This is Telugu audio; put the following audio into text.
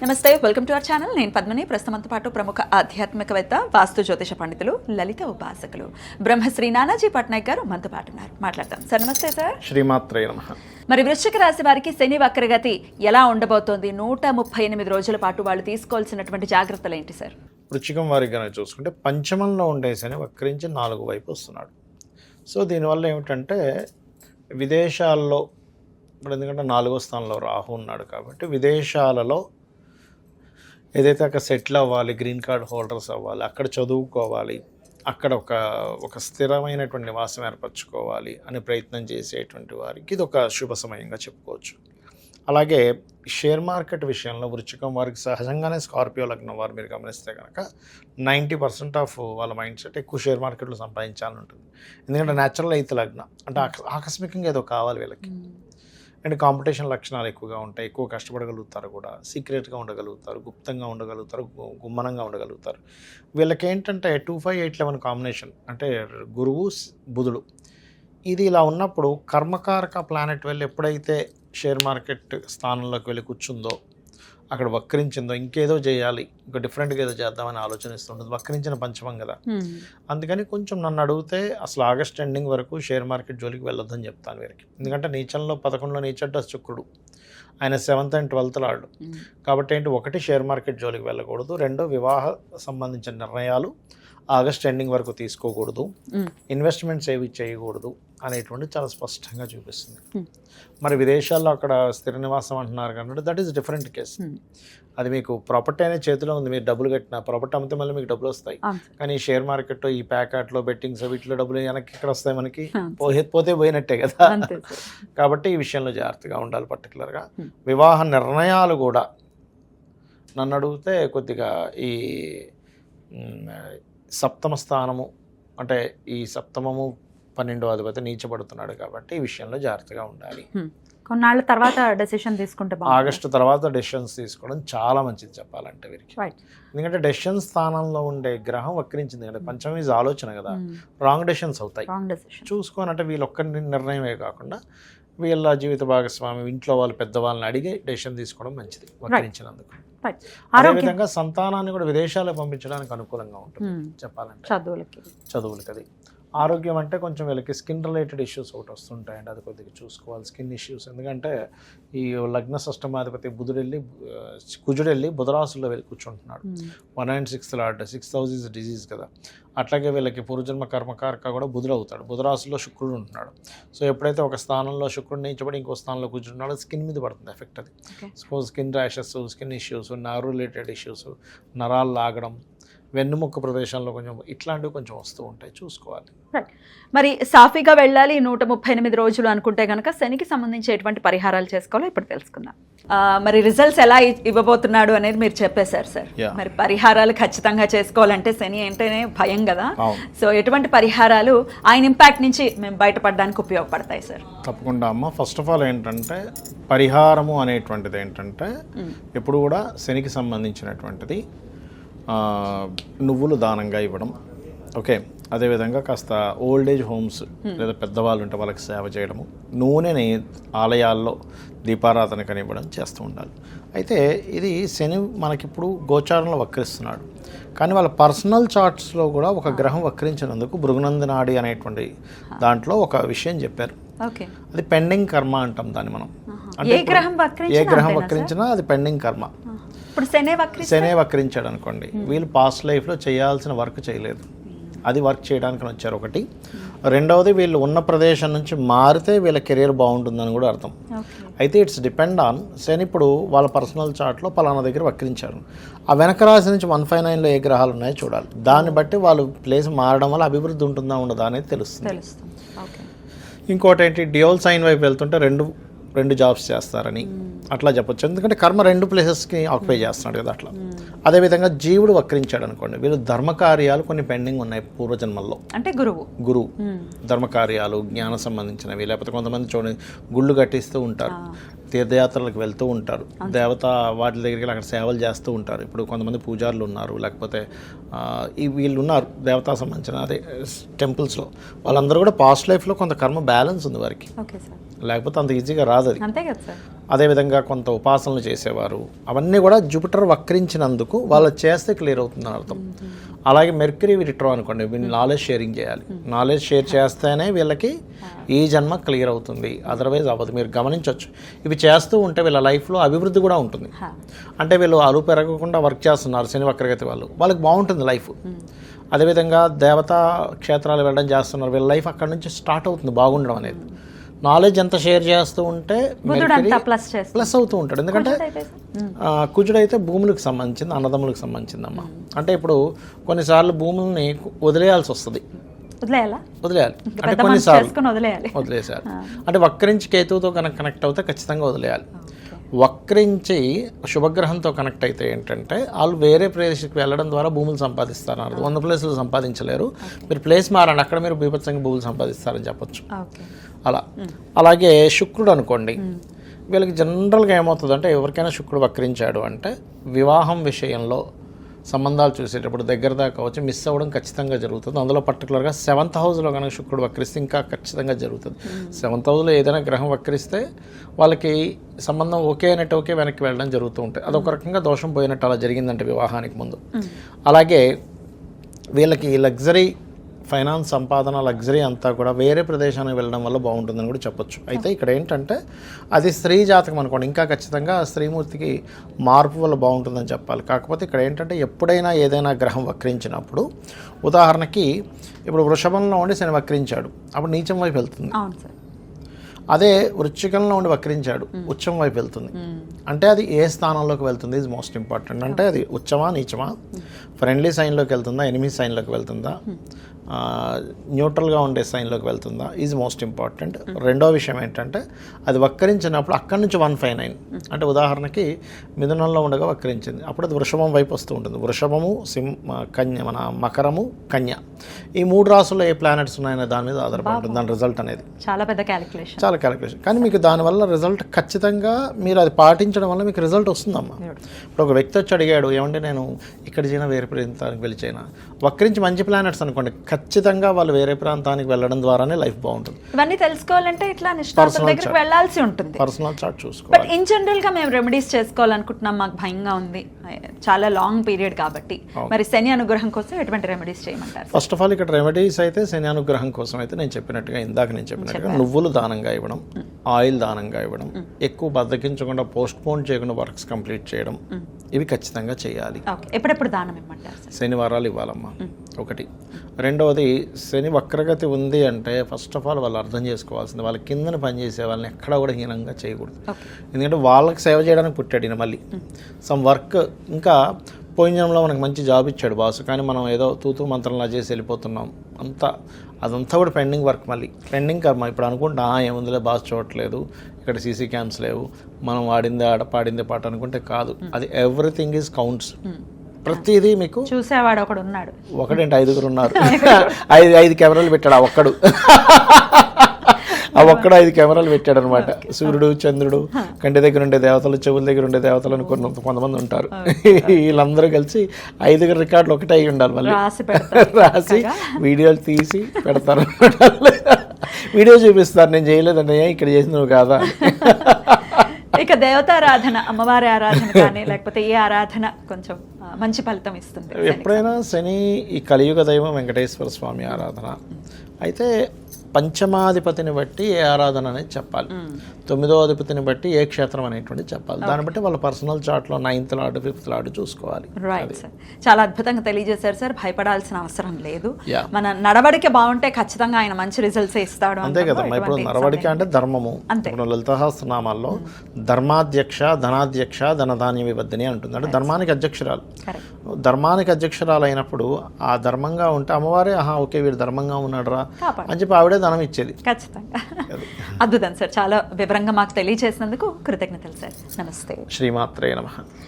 నమస్తే, వెల్కమ్ టు అవర్ ఛానల్. నేను పద్మని. ప్రస్తుతంతో పాటు ప్రముఖ ఆధ్యాత్మికవేత్త, వాస్తు జ్యోతిష పండితులు, లలిత ఉపాసకులు బ్రహ్మశ్రీ నానాజీ పట్నాయక్ గారు మనతో పాటు ఉన్నారు. మాట్లాడతాం సార్. నమస్తే సార్. శ్రీమాత్రే నమః. మరి వృశ్చిక రాశి వారికి శని వక్రగతి ఎలా ఉండబోతోంది? 138 రోజుల పాటు వాళ్ళు తీసుకోవాల్సినటువంటి జాగ్రత్తలు ఏంటి సార్? వృశ్చికం వారికి కనుక చూసుకుంటే పంచమంలో ఉండే శని వక్రించి 4 వైపు వస్తున్నాడు. సో దీనివల్ల ఏమిటంటే విదేశాల్లో ఇప్పుడు ఎందుకంటే 4వ స్థానంలో రాహు ఉన్నాడు కాబట్టి విదేశాలలో ఏదైతే అక్కడ సెటిల్ అవ్వాలి, గ్రీన్ కార్డ్ హోల్డర్స్ అవ్వాలి, అక్కడ చదువుకోవాలి, అక్కడ ఒక స్థిరమైనటువంటి నివాసం ఏర్పరచుకోవాలి అని ప్రయత్నం చేసేటువంటి వారికి ఇది ఒక శుభ సమయంగా చెప్పుకోవచ్చు. అలాగే షేర్ మార్కెట్ విషయంలో వృశ్చికం వారికి సహజంగానే స్కార్పియో లగ్నం వారు మీరు గమనిస్తే కనుక 90% ఆఫ్ వాళ్ళ మైండ్ సెట్ ఎక్కువ షేర్ మార్కెట్లో సంపాదించాలని ఉంటుంది. ఎందుకంటే న్యాచురల్ అయితే లగ్నం అంటే ఆకస్మికంగా ఏదో కావాలి వీళ్ళకి. అండ్ కాంపిటీషన్ లక్షణాలు ఎక్కువగా ఉంటాయి, ఎక్కువ కష్టపడగలుగుతారు, కూడా సీక్రెట్గా ఉండగలుగుతారు, గుప్తంగా ఉండగలుగుతారు, గుమ్మనంగా ఉండగలుగుతారు. వీళ్ళకి ఏంటంటే 2, 5, 8, 11 కాంబినేషన్ అంటే గురువు బుధుడు. ఇది ఇలా ఉన్నప్పుడు కర్మకారక ప్లానెట్ వెళ్ళి ఎప్పుడైతే షేర్ మార్కెట్ స్థానంలోకి వెళ్ళి కూర్చుందో, అక్కడ వక్రించిందో, ఇంకేదో చేయాలి, ఇంకా డిఫరెంట్గా ఏదో చేద్దామని ఆలోచనిస్తుంటుంది. వక్రించిన పంచమం కదా, అందుకని కొంచెం నన్ను అడిగితే అసలు ఆగస్ట్ ఎండింగ్ వరకు షేర్ మార్కెట్ జోలికి వెళ్ళొద్దని చెప్తాను వీరికి. ఎందుకంటే నీచంలో 11లో నీచడ్డ శుక్రుడు, ఆయన 7th and 12th లాడు కాబట్టి ఏంటి, 1 షేర్ మార్కెట్ జోలికి వెళ్ళకూడదు, 2 వివాహ సంబంధించిన నిర్ణయాలు ఆగస్ట్ ఎండింగ్ వరకు తీసుకోకూడదు, ఇన్వెస్ట్మెంట్స్ ఏవి చేయకూడదు అనేటువంటి చాలా స్పష్టంగా చూపిస్తుంది. మరి విదేశాల్లో అక్కడ స్థిర నివాసం అంటున్నారు కాబట్టి దట్ ఈస్ డిఫరెంట్ కేస్. అది మీకు ప్రాపర్టీ అనే చేతిలో ఉంది, మీరు డబ్బులు కట్టిన ప్రాపర్టీ అమ్మితే మళ్ళీ మీకు డబ్బులు వస్తాయి. కానీ షేర్ మార్కెట్, ఈ ప్యాకెట్లో బెట్టింగ్స్ వీటిలో డబ్బులు వెనక్కి ఇక్కడ వస్తాయి, మనకి పోతే పోయినట్టే కదా. కాబట్టి ఈ విషయంలో జాగ్రత్తగా ఉండాలి. పర్టికులర్గా వివాహ నిర్ణయాలు కూడా నన్ను అడిగితే కొద్దిగా ఈ సప్తమ స్థానము అంటే ఈ సప్తమము 12వ అధిపతి నీచబడుతున్నాడు కాబట్టి ఈ విషయంలో జాగ్రత్తగా ఉండాలి. కొన్నాళ్ళ తర్వాత డెసిషన్ తీసుకుంటే ఆగస్టు తర్వాత డెసిషన్స్ తీసుకోవడం చాలా మంచిది చెప్పాలంటే వీరికి. ఎందుకంటే డెసిషన్ స్థానంలో ఉండే గ్రహం వక్రించింది కదా, పంచమం ఈజ్ ఆలోచన కదా, రాంగ్ డెసిషన్స్ అవుతాయి. చూసుకొని అంటే వీళ్ళొక్క నిర్ణయమే కాకుండా వీళ్ళ జీవిత భాగస్వామి, ఇంట్లో వాళ్ళు పెద్దవాళ్ళని అడిగి డెసిషన్ తీసుకోవడం మంచిది వక్రించినందుకు. అదేవిధంగా సంతానాన్ని కూడా విదేశాలకు పంపించడానికి అనుకూలంగా ఉంటుంది చెప్పాలంటే చదువులకి. అది ఆరోగ్యం అంటే కొంచెం వీళ్ళకి స్కిన్ రిలేటెడ్ ఇష్యూస్ ఒకటి వస్తుంటాయండి, అది కొద్దిగా చూసుకోవాలి. స్కిన్ ఇష్యూస్ ఎందుకంటే ఈ లగ్న షష్టమాధిపతి కుజుడు వెళ్ళి బుధరాశుల్లో వెళ్ళి కూర్చుంటున్నాడు. 1 and 6th lord, 6th house is disease కదా. అట్లాగే వీళ్ళకి పూర్వజన్మ కర్మకారక కూడా బుధుడు అవుతాడు. బుధరాశుల్లో శుక్రుడు ఉంటున్నాడు. సో ఎప్పుడైతే ఒక స్థానంలో శుక్రుడు నీచబడి ఇంకో స్థానంలో కూర్చుంటున్నాడో స్కిన్ మీద పడుతుంది ఎఫెక్ట్. అది suppose skin rashes, skin issues, nerve related issues, నరాలు లాగడం, వెన్నుముక్క ప్రదేశంలో కొంచెం ఇట్లాంటివి కొంచెం వస్తూ ఉంటాయి, చూసుకోవాలి. మరి సాఫీగా వెళ్ళాలి 138 రోజులు అనుకుంటే కనుక శనికి సంబంధించి ఎటువంటి పరిహారాలు చేసుకోవాలో ఇప్పుడు తెలుసుకుందాం. మరి రిజల్ట్స్ ఎలా ఇవ్వబోతున్నాడు అనేది మీరు చెప్పేశారు సార్. మరి పరిహారాలు ఖచ్చితంగా చేసుకోవాలంటే శని అంటేనే భయం కదా, సో ఎటువంటి పరిహారాలు ఆయన ఇంపాక్ట్ నుంచి మేము బయటపడడానికి ఉపయోగపడతాయి సార్? తప్పకుండా అమ్మ. ఫస్ట్ ఆఫ్ ఆల్ ఏంటంటే పరిహారము అనేటువంటిది ఏంటంటే ఎప్పుడు కూడా శనికి సంబంధించినటువంటిది నువ్వులు దానంగా ఇవ్వడం. ఓకే, అదేవిధంగా కాస్త ఓల్డ్ ఏజ్ హోమ్స్ లేదా పెద్దవాళ్ళు ఉంటే వాళ్ళకి సేవ చేయడము, నూనెని ఆలయాల్లో దీపారాధన కనివ్వడం చేస్తూ ఉండాలి. అయితే ఇది శని మనకిప్పుడు గోచారంలో వక్రిస్తున్నాడు, కానీ వాళ్ళ పర్సనల్ చార్ట్స్లో కూడా ఒక గ్రహం వక్రించినందుకు భృగునందనాడి అనేటువంటి దాంట్లో ఒక విషయం చెప్పారు. అది పెండింగ్ కర్మ అంటాం దాన్ని మనం. అంటే ఏ గ్రహం వక్రించినా అది పెండింగ్ కర్మ. శనే వక్రించాడు అనుకోండి, వీళ్ళు పాస్ట్ లైఫ్లో చేయాల్సిన వర్క్ చేయలేదు, అది వర్క్ చేయడానికి వచ్చారు ఒకటి. రెండవది వీళ్ళు ఉన్న ప్రదేశం నుంచి మారితే వీళ్ళ కెరీర్ బాగుంటుందని కూడా అర్థం. అయితే ఇట్స్ డిపెండ్ ఆన్ శని. ఇప్పుడు వాళ్ళ పర్సనల్ చార్ట్లో పలానా దగ్గర వక్రించారు, ఆ వెనక రాశి నుంచి 159లో ఏ గ్రహాలు ఉన్నాయో చూడాలి. దాన్ని బట్టి వాళ్ళు ప్లేస్ మారడం వల్ల అభివృద్ధి ఉంటుందా ఉండదా అనేది తెలుస్తుంది. ఇంకోటి ఏంటి, డ్యూయల్ సైన్ వైపు వెళ్తుంటే రెండు జాబ్స్ చేస్తారని అట్లా చెప్పొచ్చు. ఎందుకంటే కర్మ 2 ప్లేసెస్కి ఆక్యుపై చేస్తున్నాడు కదా అట్లా. అదేవిధంగా జీవుడు వక్రించాడు అనుకోండి, వీళ్ళు ధర్మకార్యాలు కొన్ని పెండింగ్ ఉన్నాయి పూర్వజన్మల్లో. అంటే గురువు ధర్మకార్యాలు, జ్ఞాన సంబంధించినవి, లేకపోతే కొంతమంది చూడండి గుళ్ళు కట్టిస్తూ ఉంటారు, తీర్థయాత్రలకు వెళ్తూ ఉంటారు, దేవత వాటి దగ్గరికి అక్కడ సేవలు చేస్తూ ఉంటారు. ఇప్పుడు కొంతమంది పూజారులు ఉన్నారు, లేకపోతే వీళ్ళు ఉన్నారు దేవతా సంబంధించిన అదే టెంపుల్స్లో. వాళ్ళందరూ కూడా పాస్ట్ లైఫ్లో కొంత కర్మ బ్యాలెన్స్ ఉంది వారికి, లేకపోతే అంత ఈజీగా రాదు అది. అదేవిధంగా కొంత ఉపాసనలు చేసేవారు, అవన్నీ కూడా జూపిటర్ వక్రించినందుకు వాళ్ళు చేస్తే క్లియర్ అవుతుందని అర్థం. అలాగే మెర్క్యూరీ రిట్రో అనుకోండి, వీళ్ళు నాలెడ్జ్ షేరింగ్ చేయాలి. నాలెడ్జ్ షేర్ చేస్తేనే వీళ్ళకి ఈ జన్మ క్లియర్ అవుతుంది, అదర్వైజ్ అవ్వదు. మీరు గమనించవచ్చు, ఇవి చేస్తూ ఉంటే వీళ్ళ లైఫ్లో అభివృద్ధి కూడా ఉంటుంది. అంటే వీళ్ళు అరువు పెరగకుండా వర్క్ చేస్తున్నారు శని వక్రగతి వాళ్ళకి బాగుంటుంది లైఫ్. అదేవిధంగా దేవతా క్షేత్రాలు వెళ్ళడం చేస్తున్నారు, వీళ్ళ లైఫ్ అక్కడ నుంచి స్టార్ట్ అవుతుంది బాగుండడం అనేది. నాలెడ్జ్ ఎంత షేర్ చేస్తూ ఉంటే ప్లస్ అవుతూ ఉంటాడు. ఎందుకంటే కుజుడైతే భూములకు సంబంధించింది, అన్నదమ్ములకు సంబంధించిందమ్మా. అంటే ఇప్పుడు కొన్నిసార్లు భూముల్ని వదిలేయాల్సి వస్తుంది, వదిలేయాలి అంటే కొన్నిసార్లు వదిలేసారు. అంటే వక్రించి కేతువుతో కనెక్ట్ అవుతే ఖచ్చితంగా వదిలేయాలి. వక్రించి శుభగ్రహంతో కనెక్ట్ అయితే ఏంటంటే వాళ్ళు వేరే ప్లేస్కి వెళ్ళడం ద్వారా భూములు సంపాదిస్తారు. 100 ప్లేసులు సంపాదించలేరు, మీరు ప్లేస్ మారండి, అక్కడ మీరు బీభత్సంగా భూములు సంపాదిస్తారని చెప్పొచ్చు. అలా అలాగే శుక్రుడు అనుకోండి, వీళ్ళకి జనరల్గా ఏమవుతుంది అంటే ఎవరికైనా శుక్రుడు వక్రించాడు అంటే వివాహం విషయంలో సంబంధాలు చూసేటప్పుడు దగ్గర దాకా వచ్చి మిస్ అవ్వడం ఖచ్చితంగా జరుగుతుంది. అందులో పర్టికులర్గా 7th హౌస్లో కనుక శుక్రుడు వక్రిస్తే ఇంకా ఖచ్చితంగా జరుగుతుంది. 7th హౌస్లో ఏదైనా గ్రహం వక్రిస్తే వాళ్ళకి సంబంధం ఓకే అనేట్టు ఓకే వెనక్కి వెళ్ళడం జరుగుతూ ఉంటాయి. అదొక రకంగా దోషం పోయినట్టు అలా జరిగిందంటే వివాహానికి ముందు. అలాగే వీళ్ళకి లగ్జరీ ఫైనాన్స్ సంపాదన లగ్జరీ అంతా కూడా వేరే ప్రదేశానికి వెళ్ళడం వల్ల బాగుంటుందని కూడా చెప్పొచ్చు. అయితే ఇక్కడ ఏంటంటే అది స్త్రీ జాతకం అనుకోండి, ఇంకా ఖచ్చితంగా స్త్రీమూర్తికి మార్పు వల్ల బాగుంటుందని చెప్పాలి. కాకపోతే ఇక్కడ ఏంటంటే ఎప్పుడైనా ఏదైనా గ్రహం వక్రించినప్పుడు, ఉదాహరణకి ఇప్పుడు వృషభంలో ఉండి శని వక్రించాడు, అప్పుడు నీచం వైపు వెళ్తుంది. అదే వృశ్చికంలో ఉండి వక్రించాడు, ఉచ్చం వైపు వెళ్తుంది. అంటే అది ఏ స్థానంలోకి వెళ్తుంది ఈజ్ మోస్ట్ ఇంపార్టెంట్. అంటే అది ఉచ్చమా నీచమా, ఫ్రెండ్లీ సైన్లోకి వెళ్తుందా, ఎనిమీ సైన్లోకి వెళ్తుందా, న్యూట్రల్గా ఉండే సైన్లోకి వెళ్తుందా ఈజ్ మోస్ట్ ఇంపార్టెంట్. రెండో విషయం ఏంటంటే అది వక్రించినప్పుడు అక్కడి నుంచి 159, అంటే ఉదాహరణకి మిథునంలో ఉండగా వక్రించింది, అప్పుడు అది వృషభం వైపు వస్తూ ఉంటుంది. వృషభము, కన్య, మన మకరము, కన్య, ఈ 3 రాసుల్లో ఏ ప్లానెట్స్ ఉన్నాయనే దాని మీద ఆధారపడి ఉంటుంది దాని రిజల్ట్ అనేది. చాలా పెద్ద క్యాలిక్యులేషన్, చాలా క్యాలిక్యులేషన్. కానీ మీకు దానివల్ల రిజల్ట్ ఖచ్చితంగా మీరు అది పాటించడం వల్ల మీకు రిజల్ట్ వస్తుందమ్మా. ఇప్పుడు ఒక వ్యక్తి వచ్చి అడిగాడు, ఏమంటే నేను ఇక్కడ చేయనా వేరే ప్రాంతానికి వెళ్ళి చేయనా, వక్రించి మంచి ప్లానెట్స్ అనుకోండి, ఖచ్చితంగా వాళ్ళు వేరే ప్రాంతానికి వెళ్ళడం ద్వారానే లైఫ్ బాగుంటుంది. ఇవన్నీ తెలుసుకోవాలంటే ఇట్లా నిష్ణాతుల దగ్గరికి వెళ్ళాల్సి ఉంటుంది, పర్సనల్ చార్ట్ చూసుకోవాలి. బట్ ఇన్ జనరల్ గా మేము రెమెడీస్ చేసుకోవాలనుకుంటున్నాం, మాకు భయంగా ఉంది, చాలా లాంగ్ పీరియడ్ కాబట్టి, మరి శని అనుగ్రహం కోసం ఎటువంటి రెమెడీస్ చేయమంటారు? ఫస్ట్ ఆఫ్ ఆల్ ఇక్కడ రెమెడీస్ అయితే శని అనుగ్రహం కోసం అయితే నేను చెప్పినట్టుగా నువ్వులు దానంగా ఇవ్వడం, ఆయిల్ దానంగా ఇవ్వడం, ఎక్కువ బద్దకించకుండా పోస్ట్ పోన్ చేయకుండా వర్క్స్ కంప్లీట్ చేయడం, ఇవి ఖచ్చితంగా చేయాలి. ఎప్పుడెప్పుడు దానం ఇవ్వమంటారు? శనివారాలు ఇవ్వాలమ్మా ఒకటి. రెండవది శని వక్రగతి ఉంది అంటే ఫస్ట్ ఆఫ్ ఆల్ వాళ్ళు అర్థం చేసుకోవాల్సింది, వాళ్ళ కిందని పనిచేసే వాళ్ళని ఎక్కడా కూడా హీనంగా చేయకూడదు. ఎందుకంటే వాళ్ళకి సేవ చేయడానికి పుట్టాడు ఈయన. మళ్ళీ సమ్ వర్క్, ఇంకా పోయిన జన్మలో మనకు మంచి జాబ్ ఇచ్చాడు బాసు, కానీ మనం ఏదో తూతూ మంత్రంలా చేసి వెళ్ళిపోతున్నాం, అదంతా కూడా పెండింగ్ వర్క్. మళ్ళీ పెండింగ్ కర్మ. ఇప్పుడు అనుకుంటా ఏముందిలే బాస్ చూడట్లేదు, ఇక్కడ సీసీ క్యామ్స్ లేవు, మనం వాడిందే ఆడ పాడిందే పాట అనుకుంటే కాదు. అది ఎవ్రీథింగ్ ఈజ్ కౌంట్స్. ప్రతిదీ మీకు చూసేవాడు ఒకడు ఉన్నాడు, ఒకటేంటి 5 ఉన్నారు. 5 కెమెరాలు పెట్టాడు ఆ ఒక్కడు. ఆ ఒక్కడు 5 కెమెరాలు పెట్టాడు అనమాట. సూర్యుడు, చంద్రుడు, కంటి దగ్గర ఉండే దేవతలు, చెవుల దగ్గర ఉండే దేవతలు అని కొంతమంది ఉంటారు. వీళ్ళందరూ కలిసి 5 రికార్డులు ఒకటే అయి ఉండాలి. మళ్ళీ రాసి వీడియోలు తీసి పెడతారు. వీడియో చూపిస్తారు, నేను చేయలేదండి, ఇక్కడ చేసిన నువ్వు కాదా. ఇక దేవతారాధన, అమ్మవారి ఆరాధన కానీ లేకపోతే ఏ ఆరాధన కొంచెం మంచి ఫలితం ఇస్తుంది? ఎప్పుడైనా శని ఈ కలియుగ దైవం వెంకటేశ్వర స్వామి ఆరాధన అయితే పంచమాధిపతిని బట్టి ఏ ఆరాధన అనేది చెప్పాలి, 9వ అధిపతిని బట్టి ఏ క్షేత్రం అనేటువంటి చెప్పాలి. దాన్ని బట్టి వాళ్ళ పర్సనల్ చార్ట్లో 9th లార్డ్ 5th లార్డ్ చూసుకోవాలి. రైట్ సార్, చాలా అద్భుతంగా తెలియజేశారు సార్. భయపడాల్సిన అవసరం లేదు, మన నడవడిక బాగుంటే ఖచ్చితంగా ఆయన మంచి రిజల్ట్స్ ఇస్తాడు. అంతే కదా. ఇప్పుడు నడవడిక అంటే ధర్మము. ఇప్పుడు లలితసహస్రనామాల్లో ధర్మాధ్యక్ష, ధనాధ్యక్ష, ధనధాన్య విబద్ధిని అంటుంది. అంటే ధర్మానికి అధ్యక్షురాలు. ధర్మానికి అధ్యక్షురాలు అయినప్పుడు ఆ ధర్మంగా ఉంటే అమ్మవారే ఓకే వీడు ధర్మంగా ఉన్నాడు రా అని చెప్పి ఆవిడే ధనం ఇచ్చేది. ఖచ్చితంగా. అద్భుతం సార్, చాలా వివరంగా మాకు తెలియజేసినందుకు కృతజ్ఞతలు సార్. నమస్తే. శ్రీమాత్రే నమః.